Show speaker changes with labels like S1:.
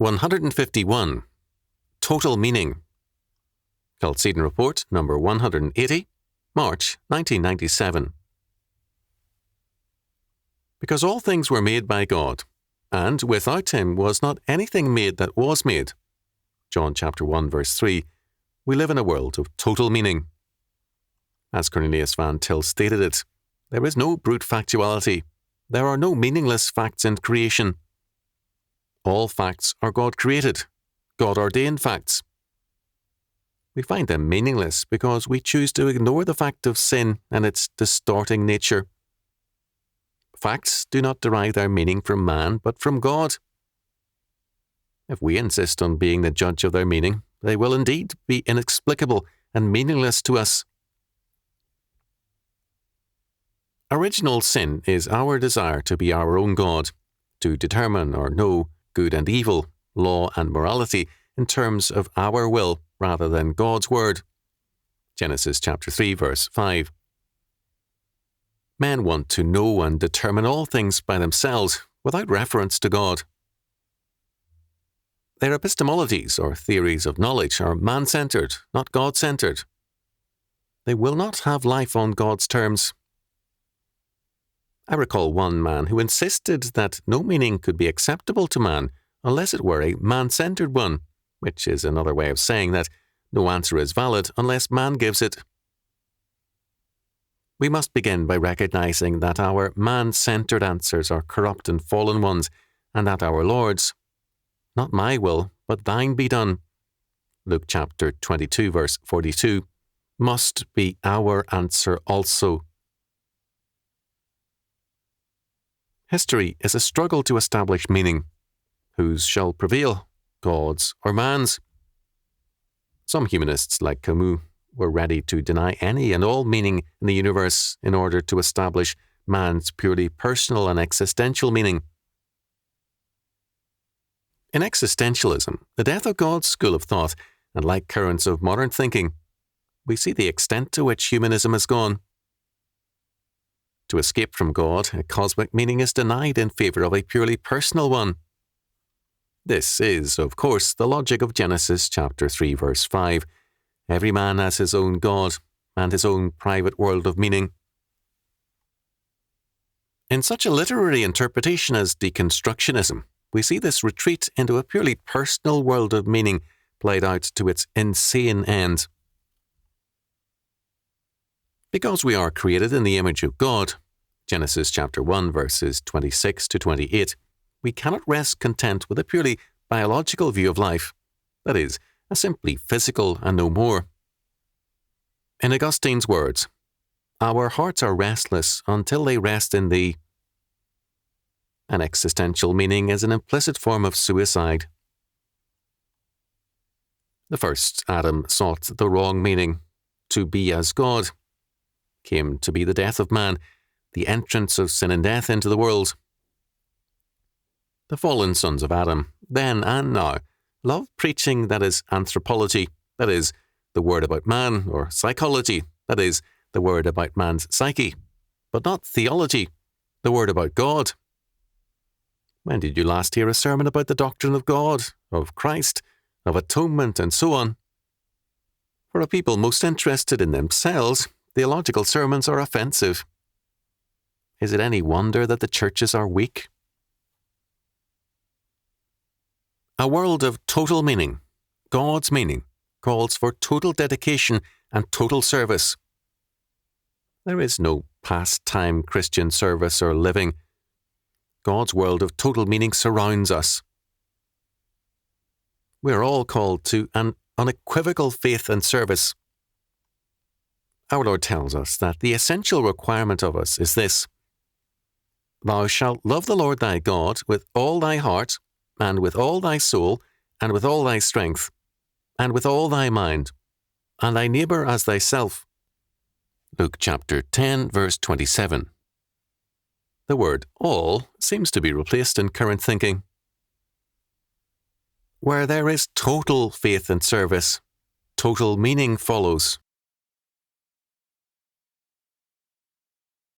S1: 151. Total Meaning. Chalcedon Report, number 180, March 1997. Because all things were made by God, and without him was not anything made that was made. John chapter 1, verse 3. We live in a world of total meaning. As Cornelius Van Til stated it, there is no brute factuality. There are no meaningless facts in creation. All facts are God-created, God-ordained facts. We find them meaningless because we choose to ignore the fact of sin and its distorting nature. Facts do not derive their meaning from man, but from God. If we insist on being the judge of their meaning, they will indeed be inexplicable and meaningless to us. Original sin is our desire to be our own God, to determine or know good and evil, law and morality in terms of our will rather than God's word. Genesis chapter 3, verse 5. Men want to know and determine all things by themselves without reference to God. Their epistemologies or theories of knowledge are man-centered, not God-centered. They will not have life on God's terms. I recall one man who insisted that no meaning could be acceptable to man unless it were a man-centered one, which is another way of saying that no answer is valid unless man gives it. We must begin by recognizing that our man-centered answers are corrupt and fallen ones, and that our Lord's, not my will, but thine be done, Luke chapter 22, verse 42, must be our answer also. History is a struggle to establish meaning. Whose shall prevail, God's or man's? Some humanists, like Camus, were ready to deny any and all meaning in the universe in order to establish man's purely personal and existential meaning. In existentialism, the death of God's school of thought, and like currents of modern thinking, we see the extent to which humanism has gone. To escape from God, a cosmic meaning is denied in favor of a purely personal one. This is, of course, the logic of Genesis chapter 3, verse 5. Every man has his own God and his own private world of meaning. In such a literary interpretation as deconstructionism, we see this retreat into a purely personal world of meaning played out to its insane end. Because we are created in the image of God, Genesis chapter 1, verses 26 to 28, we cannot rest content with a purely biological view of life, that is, a simply physical and no more. In Augustine's words, our hearts are restless until they rest in thee. An existential meaning is an implicit form of suicide. The first Adam sought the wrong meaning, to be as God, came to be the death of man, the entrance of sin and death into the world. The fallen sons of Adam, then and now, love preaching that is anthropology, that is, the word about man, or psychology, that is, the word about man's psyche, but not theology, the word about God. When did you last hear a sermon about the doctrine of God, of Christ, of atonement, and so on? For a people most interested in themselves, theological sermons are offensive. Is it any wonder that the churches are weak? A world of total meaning, God's meaning, calls for total dedication and total service. There is no pastime Christian service or living. God's world of total meaning surrounds us. We are all called to an unequivocal faith and service. Our Lord tells us that the essential requirement of us is this: Thou shalt love the Lord thy God with all thy heart, and with all thy soul, and with all thy strength, and with all thy mind, and thy neighbour as thyself. Luke chapter 10, verse 27. The word all seems to be replaced in current thinking. Where there is total faith and service, total meaning follows,